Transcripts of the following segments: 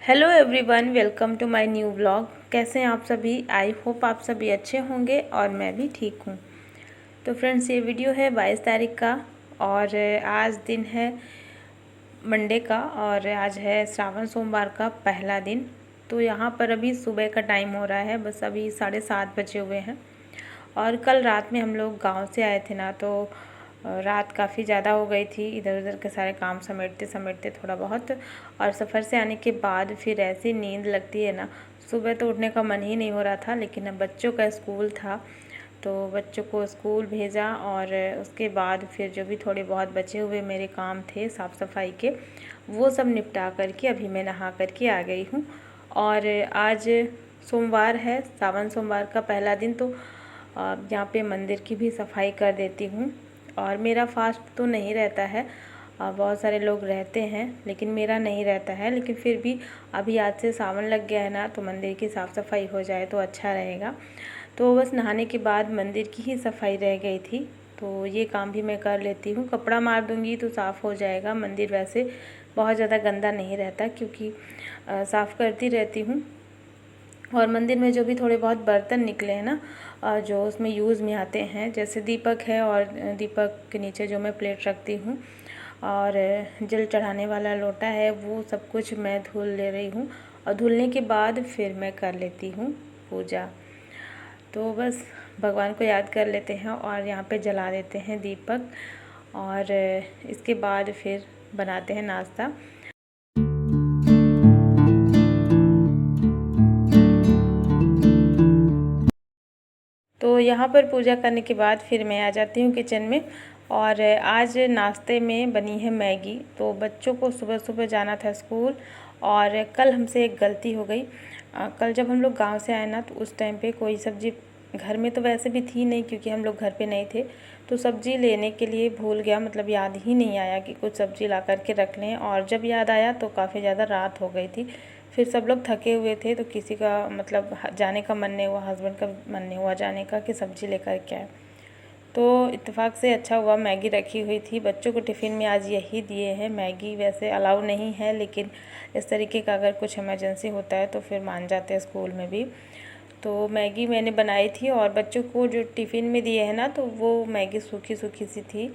Hello everyone, welcome to my new vlog. कैसे हैं आप सभी? आई होप आप सभी अच्छे होंगे और मैं भी ठीक हूँ। तो फ्रेंड्स, ये वीडियो है 22 तारीख का और आज दिन है मंडे का और आज है श्रावण सोमवार का पहला दिन। तो यहाँ पर अभी सुबह का टाइम हो रहा है, बस अभी 7:30 बजे हुए हैं। और कल रात में हम लोग गाँव से आए थे ना, तो रात काफ़ी ज़्यादा हो गई थी इधर उधर के सारे काम समेटते समेटते थोड़ा बहुत। और सफ़र से आने के बाद फिर ऐसी नींद लगती है ना, सुबह तो उठने का मन ही नहीं हो रहा था। लेकिन अब बच्चों का स्कूल था तो बच्चों को स्कूल भेजा और उसके बाद फिर जो भी थोड़े बहुत बचे हुए मेरे काम थे साफ़ सफाई के, वो सब निपटा करके अभी मैं नहा करके आ गई हूँ। और आज सोमवार है, सावन सोमवार का पहला दिन, तो यहाँ पे मंदिर की भी सफाई कर देती हूँ। और मेरा फास्ट तो नहीं रहता है, बहुत सारे लोग रहते हैं लेकिन मेरा नहीं रहता है। लेकिन फिर भी अभी आज से सावन लग गया है ना, तो मंदिर की साफ़ सफाई हो जाए तो अच्छा रहेगा। तो बस नहाने के बाद मंदिर की ही सफाई रह गई थी, तो ये काम भी मैं कर लेती हूँ। कपड़ा मार दूँगी तो साफ़ हो जाएगा। मंदिर वैसे बहुत ज़्यादा गंदा नहीं रहता क्योंकि साफ़ करती रहती हूँ। और मंदिर में जो भी थोड़े बहुत बर्तन निकले हैं ना, जो उसमें यूज़ में आते हैं, जैसे दीपक है और दीपक के नीचे जो मैं प्लेट रखती हूँ और जल चढ़ाने वाला लोटा है, वो सब कुछ मैं धुल ले रही हूँ। और धुलने के बाद फिर मैं कर लेती हूँ पूजा। तो बस भगवान को याद कर लेते हैं और यहाँ पे जला देते हैं दीपक और इसके बाद फिर बनाते हैं नाश्ता। तो यहाँ पर पूजा करने के बाद फिर मैं आ जाती हूँ किचन में। और आज नाश्ते में बनी है मैगी। तो बच्चों को सुबह सुबह जाना था स्कूल और कल हमसे एक गलती हो गई। कल जब हम लोग गांव से आए ना, तो उस टाइम पे कोई सब्ज़ी घर में तो वैसे भी थी नहीं क्योंकि हम लोग घर पे नहीं थे। तो सब्ज़ी लेने के लिए भूल गया, मतलब याद ही नहीं आया कि कुछ सब्ज़ी ला कर के रख लें। और जब याद आया तो काफ़ी ज़्यादा रात हो गई थी। फिर सब लोग थके हुए थे तो किसी का मतलब जाने का मन नहीं हुआ, हस्बैंड का मन नहीं हुआ जाने का कि सब्ज़ी लेकर के आए। तो इत्तेफाक से अच्छा हुआ मैगी रखी हुई थी। बच्चों को टिफ़िन में आज यही दिए हैं। मैगी वैसे अलाउ नहीं है, लेकिन इस तरीके का अगर कुछ इमरजेंसी होता है तो फिर मान जाते हैं स्कूल में भी। तो मैगी मैंने बनाई थी और बच्चों को जो टिफ़िन में दिए हैं ना, तो वो मैगी सूखी सूखी सी थी,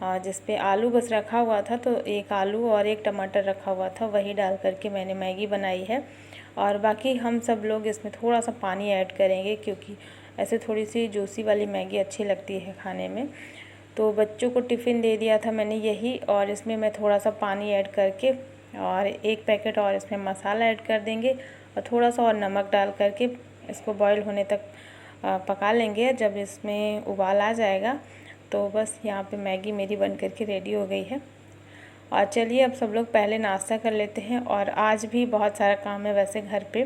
जिस पे आलू बस रखा हुआ था। तो एक आलू और एक टमाटर रखा हुआ था, वही डाल करके मैंने मैगी बनाई है। और बाकी हम सब लोग इसमें थोड़ा सा पानी ऐड करेंगे क्योंकि ऐसे थोड़ी सी जूसी वाली मैगी अच्छी लगती है खाने में। तो बच्चों को टिफ़िन दे दिया था मैंने यही, और इसमें मैं थोड़ा सा पानी ऐड करके और एक पैकेट और इसमें मसाला ऐड कर देंगे और थोड़ा सा और नमक डाल करके इसको बॉईल होने तक पका लेंगे। जब इसमें उबाल आ जाएगा तो बस यहाँ पे मैगी मेरी बन करके रेडी हो गई है। और चलिए अब सब लोग पहले नाश्ता कर लेते हैं। और आज भी बहुत सारा काम है वैसे घर पे,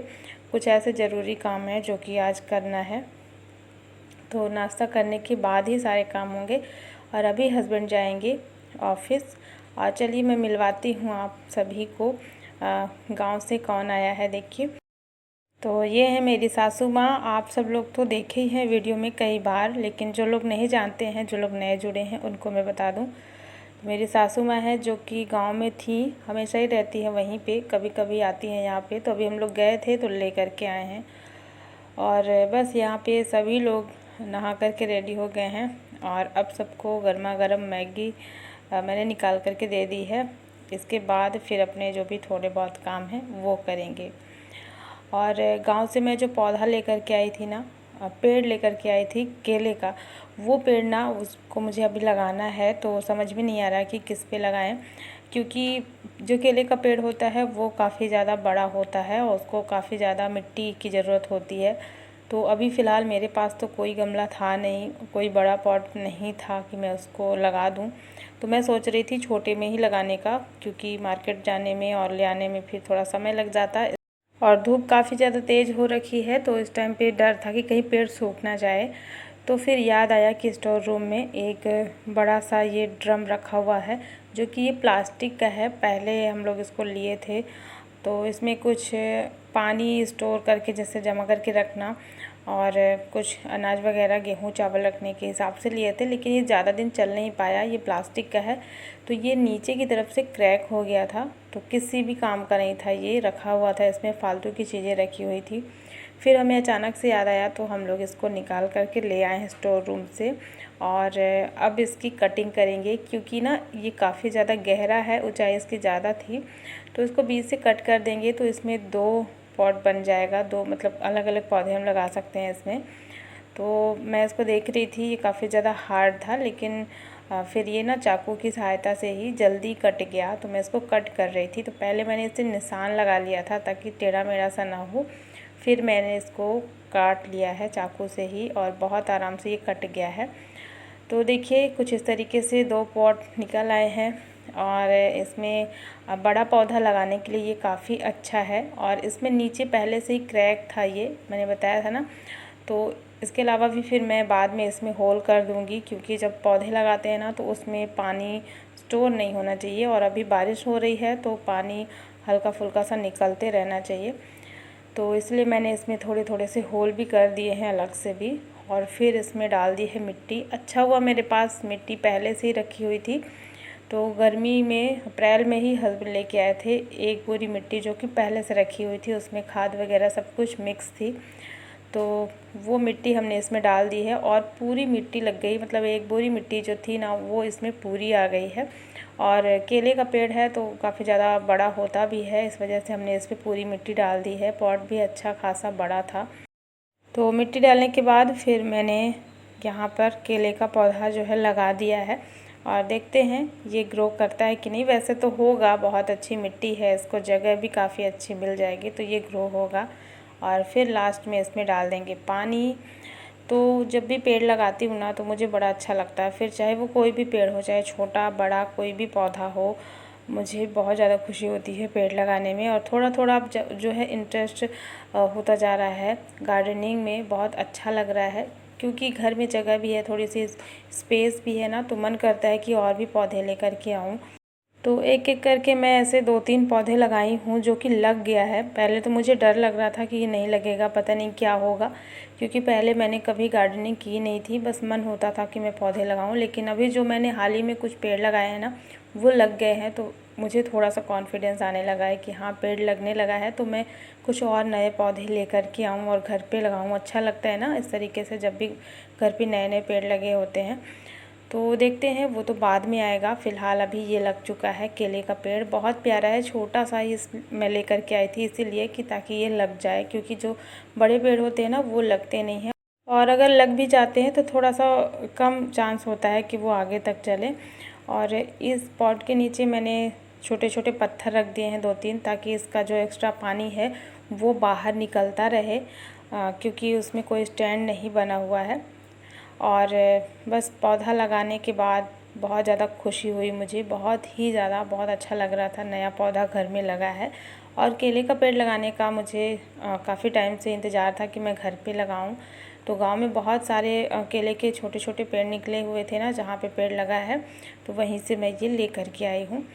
कुछ ऐसे ज़रूरी काम है जो कि आज करना है। तो नाश्ता करने के बाद ही सारे काम होंगे। और अभी हस्बैंड जाएंगे ऑफिस। और चलिए मैं मिलवाती हूँ आप सभी को। गांव से कौन आया है देखिए। तो ये है मेरी सासू माँ। आप सब लोग तो देखे ही हैं वीडियो में कई बार, लेकिन जो लोग नहीं जानते हैं, जो लोग नए जुड़े हैं, उनको मैं बता दूँ। मेरी सासू माँ है जो कि गांव में थी, हमेशा ही रहती है वहीं पे, कभी कभी आती हैं यहाँ पे। तो अभी हम लोग गए थे तो ले करके आए हैं। और बस यहाँ पे सभी लोग नहा करके रेडी हो गए हैं और अब सबको गर्मा गर्म मैगी मैंने निकाल करके दे दी है। इसके बाद फिर अपने जो भी थोड़े बहुत काम हैं वो करेंगे। और गांव से मैं जो पौधा लेकर के आई थी ना, पेड़ लेकर के आई थी केले का, वो पेड़ ना उसको मुझे अभी लगाना है। तो समझ में नहीं आ रहा कि किस पे लगाएं, क्योंकि जो केले का पेड़ होता है वो काफ़ी ज़्यादा बड़ा होता है और उसको काफ़ी ज़्यादा मिट्टी की ज़रूरत होती है। तो अभी फ़िलहाल मेरे पास तो कोई गमला था नहीं, कोई बड़ा पॉट नहीं था कि मैं उसको लगा दूं। तो मैं सोच रही थी छोटे में ही लगाने का, क्योंकि मार्केट जाने में और ले आने में फिर थोड़ा समय लग जाता है और धूप काफ़ी ज़्यादा तेज़ हो रखी है। तो इस टाइम पे डर था कि कहीं पेड़ सूख ना जाए। तो फिर याद आया कि स्टोर रूम में एक बड़ा सा ये ड्रम रखा हुआ है, जो कि ये प्लास्टिक का है। पहले हम लोग इसको लिए थे, तो इसमें कुछ पानी स्टोर करके जैसे जमा करके रखना, और कुछ अनाज वगैरह गेहूँ चावल रखने के हिसाब से लिए थे, लेकिन ये ज़्यादा दिन चल नहीं पाया। ये प्लास्टिक का है तो ये नीचे की तरफ से क्रैक हो गया था, तो किसी भी काम का नहीं था, ये रखा हुआ था, इसमें फालतू की चीज़ें रखी हुई थी। फिर हमें अचानक से याद आया तो हम लोग इसको निकाल करके ले आए हैं स्टोर रूम से, और अब इसकी कटिंग करेंगे, क्योंकि ना ये काफ़ी ज़्यादा गहरा है, ऊंचाई इसकी ज़्यादा थी, तो इसको बीच से कट कर देंगे तो इसमें 2 पॉट बन जाएगा, 2 मतलब अलग अलग पौधे हम लगा सकते हैं इसमें। तो मैं इसको देख रही थी, ये काफ़ी ज़्यादा हार्ड था, लेकिन फिर ये ना चाकू की सहायता से ही जल्दी कट गया, तो मैं इसको कट कर रही थी। तो पहले मैंने इसे निशान लगा लिया था ताकि टेढ़ा मेढ़ा सा ना हो, फिर मैंने इसको काट लिया है चाकू से ही, और बहुत आराम से ये कट गया है। तो देखिए कुछ इस तरीके से 2 पॉट निकल आए हैं, और इसमें बड़ा पौधा लगाने के लिए ये काफ़ी अच्छा है। और इसमें नीचे पहले से ही क्रैक था, ये मैंने बताया था ना, तो इसके अलावा भी फिर मैं बाद में इसमें होल कर दूंगी, क्योंकि जब पौधे लगाते हैं ना तो उसमें पानी स्टोर नहीं होना चाहिए, और अभी बारिश हो रही है तो पानी हल्का फुल्का सा निकलते रहना चाहिए। तो इसलिए मैंने इसमें थोड़े थोड़े से होल भी कर दिए हैं अलग से भी, और फिर इसमें डाल दी है मिट्टी। अच्छा हुआ मेरे पास मिट्टी पहले से ही रखी हुई थी, तो गर्मी में अप्रैल में ही हस्बैंड लेके आए थे 1 बोरी मिट्टी, जो कि पहले से रखी हुई थी, उसमें खाद वगैरह सब कुछ मिक्स थी। तो वो मिट्टी हमने इसमें डाल दी है, और पूरी मिट्टी लग गई, मतलब 1 बोरी मिट्टी जो थी ना वो इसमें पूरी आ गई है। और केले का पेड़ है तो काफ़ी ज़्यादा बड़ा होता भी है, इस वजह से हमने इस पर पूरी मिट्टी डाल दी है। पॉट भी अच्छा खासा बड़ा था। तो मिट्टी डालने के बाद फिर मैंने यहाँ पर केले का पौधा जो है लगा दिया है, और देखते हैं ये ग्रो करता है कि नहीं। वैसे तो होगा, बहुत अच्छी मिट्टी है, इसको जगह भी काफ़ी अच्छी मिल जाएगी, तो ये ग्रो होगा। और फिर लास्ट में इसमें डाल देंगे पानी। तो जब भी पेड़ लगाती हूँ ना तो मुझे बड़ा अच्छा लगता है, फिर चाहे वो कोई भी पेड़ हो, चाहे छोटा बड़ा कोई भी पौधा हो, मुझे बहुत ज़्यादा खुशी होती है पेड़ लगाने में। और थोड़ा थोड़ा अब जो है इंटरेस्ट होता जा रहा है गार्डनिंग में, बहुत अच्छा लग रहा है, क्योंकि घर में जगह भी है, थोड़ी सी स्पेस भी है ना, तो मन करता है कि और भी पौधे लेकर के आऊँ। तो एक एक करके मैं ऐसे 2-3 पौधे लगाई हूँ, जो कि लग गया है। पहले तो मुझे डर लग रहा था कि ये नहीं लगेगा, पता नहीं क्या होगा, क्योंकि पहले मैंने कभी गार्डनिंग की नहीं थी, बस मन होता था कि मैं पौधे लगाऊं। लेकिन अभी जो मैंने हाल ही में कुछ पेड़ लगाए हैं ना, वो लग गए हैं, तो मुझे थोड़ा सा कॉन्फिडेंस आने लगा है कि हाँ पेड़ लगने लगा है, तो मैं कुछ और नए पौधे लेकर के आऊँ और घर पर लगाऊँ। अच्छा लगता है ना इस तरीके से, जब भी घर पर नए नए पेड़ लगे होते हैं। तो देखते हैं, वो तो बाद में आएगा। फ़िलहाल अभी ये लग चुका है केले का पेड़, बहुत प्यारा है, छोटा सा ही मैं लेकर के आई थी इसीलिए कि ताकि ये लग जाए, क्योंकि जो बड़े पेड़ होते हैं ना वो लगते नहीं हैं, और अगर लग भी जाते हैं तो थोड़ा सा कम चांस होता है कि वो आगे तक चले। और इस पॉट के नीचे मैंने छोटे छोटे पत्थर रख दिए हैं 2-3, ताकि इसका जो एक्स्ट्रा पानी है वो बाहर निकलता रहे, क्योंकि उसमें कोई स्टैंड नहीं बना हुआ है। और बस पौधा लगाने के बाद बहुत ज़्यादा खुशी हुई मुझे, बहुत ही ज़्यादा, बहुत अच्छा लग रहा था, नया पौधा घर में लगा है। और केले का पेड़ लगाने का मुझे काफ़ी टाइम से इंतज़ार था कि मैं घर पे लगाऊं। तो गांव में बहुत सारे केले के छोटे छोटे पेड़ निकले हुए थे ना, जहाँ पे पेड़ लगा है, तो वहीं से मैं ये लेकर के आई हूँ।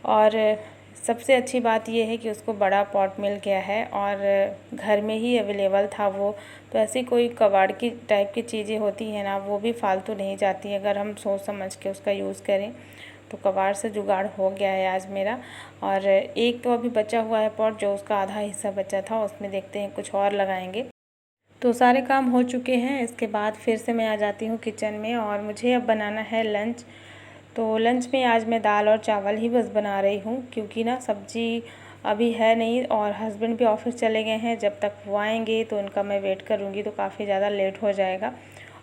और सबसे अच्छी बात यह है कि उसको बड़ा पॉट मिल गया है, और घर में ही अवेलेबल था वो। तो ऐसी कोई कबाड़ की टाइप की चीज़ें होती हैं ना, वो भी फालतू नहीं जाती, अगर हम सोच समझ के उसका यूज़ करें। तो कबाड़ से जुगाड़ हो गया है आज मेरा। और एक तो अभी बचा हुआ है पॉट, जो उसका आधा हिस्सा बचा था, उसमें देखते हैं कुछ और लगाएंगे। तो सारे काम हो चुके हैं, इसके बाद फिर से मैं आ जाती हूँ किचन में, और मुझे अब बनाना है लंच। तो लंच में आज मैं दाल और चावल ही बस बना रही हूँ, क्योंकि ना सब्ज़ी अभी है नहीं, और हस्बैंड भी ऑफिस चले गए हैं। जब तक वो आएंगे तो उनका मैं वेट करूँगी, तो काफ़ी ज़्यादा लेट हो जाएगा।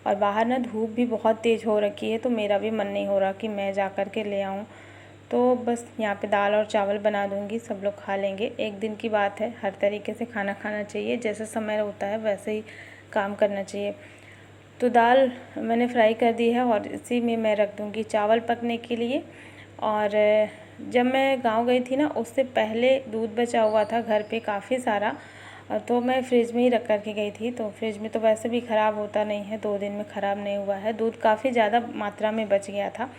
और बाहर ना धूप भी बहुत तेज़ हो रखी है, तो मेरा भी मन नहीं हो रहा कि मैं जा कर के ले आऊँ। तो बस यहाँ पे दाल और चावल बना दूँगी, सब लोग खा लेंगे। एक दिन की बात है, हर तरीके से खाना खाना चाहिए, जैसे समय होता है वैसे ही काम करना चाहिए। तो दाल मैंने फ्राई कर दी है, और इसी में मैं रख दूँगी चावल पकने के लिए। और जब मैं गांव गई थी ना, उससे पहले दूध बचा हुआ था घर पे काफ़ी सारा, तो मैं फ्रिज में ही रख कर के गई थी। तो फ्रिज में तो वैसे भी ख़राब होता नहीं है, 2 दिन में ख़राब नहीं हुआ है, दूध काफ़ी ज़्यादा मात्रा में बच गया था।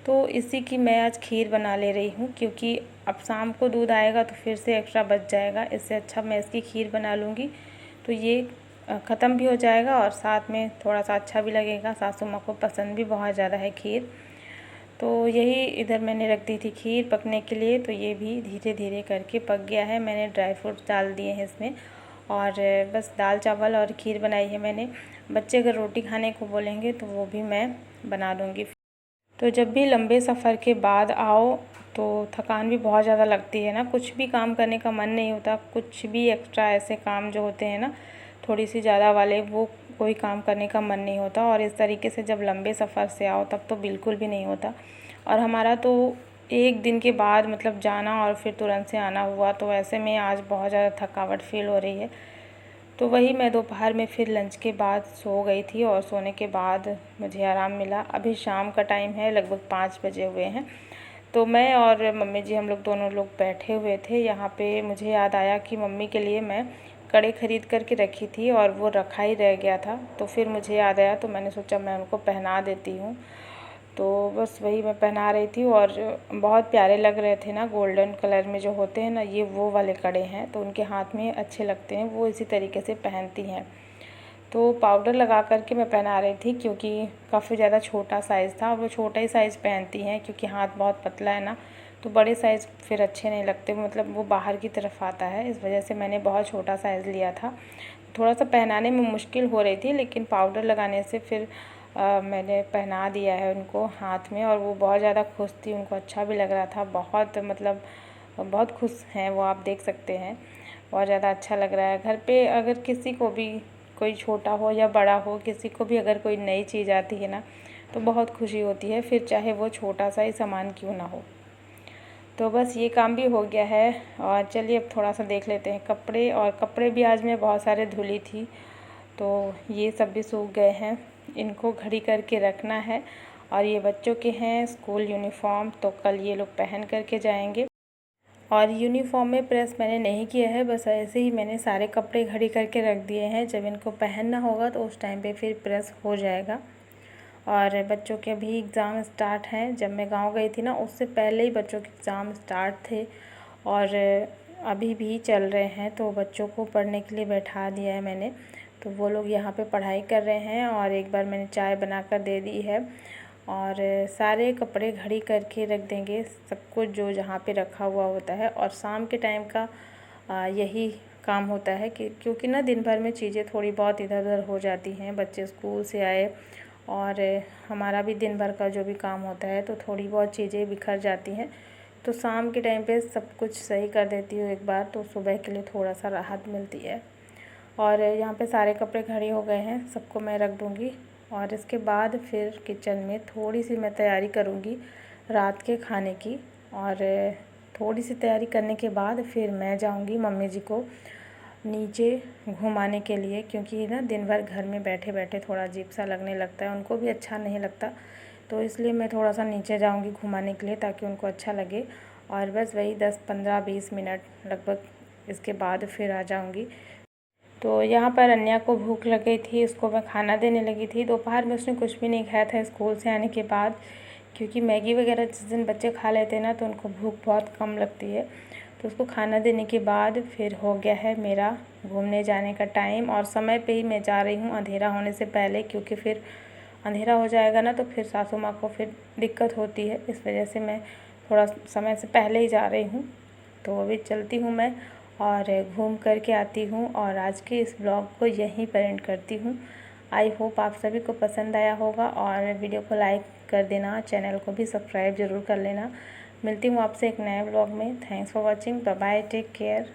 तो इसी की मैं आज खीर बना ले रही हूँ, क्योंकि अब शाम को दूध आएगा तो फिर से एक्स्ट्रा बच जाएगा, इससे अच्छा मैं इसकी खीर बना लूँगी। तो ये ख़त्म भी हो जाएगा और साथ में थोड़ा सा अच्छा भी लगेगा। सासू माँ को पसंद भी बहुत ज़्यादा है खीर। तो यही इधर मैंने रख दी थी खीर पकने के लिए, तो ये भी धीरे धीरे करके पक गया है। मैंने ड्राई फ्रूट्स डाल दिए हैं इसमें और बस दाल चावल और खीर बनाई है मैंने। बच्चे अगर रोटी खाने को बोलेंगे तो वो भी मैं बना दूँगी। तो जब भी लंबे सफ़र के बाद आओ तो थकान भी बहुत ज़्यादा लगती है ना, कुछ भी काम करने का मन नहीं होता। कुछ भी एक्स्ट्रा ऐसे काम जो होते हैं ना थोड़ी सी ज़्यादा वाले, वो कोई काम करने का मन नहीं होता। और इस तरीके से जब लंबे सफ़र से आओ तब तो बिल्कुल भी नहीं होता। और हमारा तो एक दिन के बाद मतलब जाना और फिर तुरंत से आना हुआ, तो ऐसे में आज बहुत ज़्यादा थकावट फ़ील हो रही है। तो वही मैं दोपहर में फिर लंच के बाद सो गई थी और सोने के बाद मुझे आराम मिला। अभी शाम का टाइम है, लगभग 5 बजे हुए हैं। तो मैं और मम्मी जी हम लोग दोनों लोग बैठे हुए थे यहाँ पे। मुझे याद आया कि मम्मी के लिए मैं कड़े ख़रीद करके रखी थी और वो रखा ही रह गया था। तो फिर मुझे याद आया तो मैंने सोचा मैं उनको पहना देती हूँ। तो बस वही मैं पहना रही थी और बहुत प्यारे लग रहे थे ना, गोल्डन कलर में जो होते हैं ना, ये वो वाले कड़े हैं तो उनके हाथ में अच्छे लगते हैं, वो इसी तरीके से पहनती हैं। तो पाउडर लगा करके मैं पहना रही थी क्योंकि काफ़ी ज़्यादा छोटा साइज़ था। वो छोटा ही साइज़ पहनती हैं क्योंकि हाथ बहुत पतला है ना, तो बड़े साइज़ फिर अच्छे नहीं लगते, मतलब वो बाहर की तरफ आता है। इस वजह से मैंने बहुत छोटा साइज़ लिया था। थोड़ा सा पहनाने में मुश्किल हो रही थी, लेकिन पाउडर लगाने से फिर मैंने पहना दिया है उनको हाथ में और वो बहुत ज़्यादा खुश थी, उनको अच्छा भी लग रहा था। बहुत मतलब बहुत खुश हैं वो, आप देख सकते हैं। बहुत ज़्यादा अच्छा लग रहा है। घर पे अगर किसी को भी, कोई छोटा हो या बड़ा हो, किसी को भी अगर कोई नई चीज़ आती है ना तो बहुत खुशी होती है, फिर चाहे वो छोटा सा ही सामान क्यों ना हो। तो बस ये काम भी हो गया है और चलिए अब थोड़ा सा देख लेते हैं कपड़े। और कपड़े भी आज मैं बहुत सारे धुली थी, तो ये सब भी सूख गए हैं, इनको घड़ी करके रखना है। और ये बच्चों के हैं स्कूल यूनिफॉर्म, तो कल ये लोग पहन करके जाएंगे। और यूनिफॉर्म में प्रेस मैंने नहीं किया है, बस ऐसे ही मैंने सारे कपड़े घड़ी करके रख दिए हैं। जब इनको पहनना होगा तो उस टाइम पे फिर प्रेस हो जाएगा। और बच्चों के भी एग्ज़ाम स्टार्ट हैं। जब मैं गांव गई थी ना उससे पहले ही बच्चों के एग्ज़ाम स्टार्ट थे और अभी भी चल रहे हैं। तो बच्चों को पढ़ने के लिए बैठा दिया है मैंने, तो वो लोग यहाँ पे पढ़ाई कर रहे हैं। और एक बार मैंने चाय बनाकर दे दी है और सारे कपड़े घड़ी करके रख देंगे, सब कुछ जो जहाँ पे रखा हुआ होता है। और शाम के टाइम का यही काम होता है कि क्योंकि ना दिन भर में चीज़ें थोड़ी बहुत इधर उधर हो जाती हैं, बच्चे स्कूल से आए और हमारा भी दिन भर का जो भी काम होता है, तो थोड़ी बहुत चीज़ें बिखर जाती हैं। तो शाम के टाइम पे सब कुछ सही कर देती हूँ एक बार, तो सुबह के लिए थोड़ा सा राहत मिलती है। और यहाँ पे सारे कपड़े खड़े हो गए हैं, सबको मैं रख दूँगी। और इसके बाद फिर किचन में थोड़ी सी मैं तैयारी करूँगी रात के खाने की। और थोड़ी सी तैयारी करने के बाद फिर मैं जाऊँगी मम्मी जी को नीचे घुमाने के लिए, क्योंकि ना दिन भर घर में बैठे बैठे थोड़ा अजीब सा लगने लगता है, उनको भी अच्छा नहीं लगता। तो इसलिए मैं थोड़ा सा नीचे जाऊँगी घुमाने के लिए ताकि उनको अच्छा लगे। और बस वही 10-15-20 मिनट लगभग, इसके बाद फिर आ जाऊँगी। तो यहाँ पर अन्या को भूख लग गई थी, उसको मैं खाना देने लगी थी। दोपहर में उसने कुछ भी नहीं खाया था स्कूल से आने के बाद, क्योंकि मैगी वगैरह जिस दिन बच्चे खा लेते हैं ना तो उनको भूख बहुत कम लगती है। तो उसको खाना देने के बाद फिर हो गया है मेरा घूमने जाने का टाइम। और समय पे ही मैं जा रही हूँ, अंधेरा होने से पहले, क्योंकि फिर अंधेरा हो जाएगा ना तो फिर सासू माँ को फिर दिक्कत होती है। इस वजह से मैं थोड़ा समय से पहले ही जा रही हूँ। तो अभी चलती हूँ मैं और घूम करके आती हूँ और आज के इस ब्लॉग को यहीं पर एंड करती हूँ। आई होप आप सभी को पसंद आया होगा और वीडियो को लाइक कर देना, चैनल को भी सब्सक्राइब ज़रूर कर लेना। मिलती हूँ आपसे एक नए ब्लॉग में। Thanks for watching, bye bye, take care.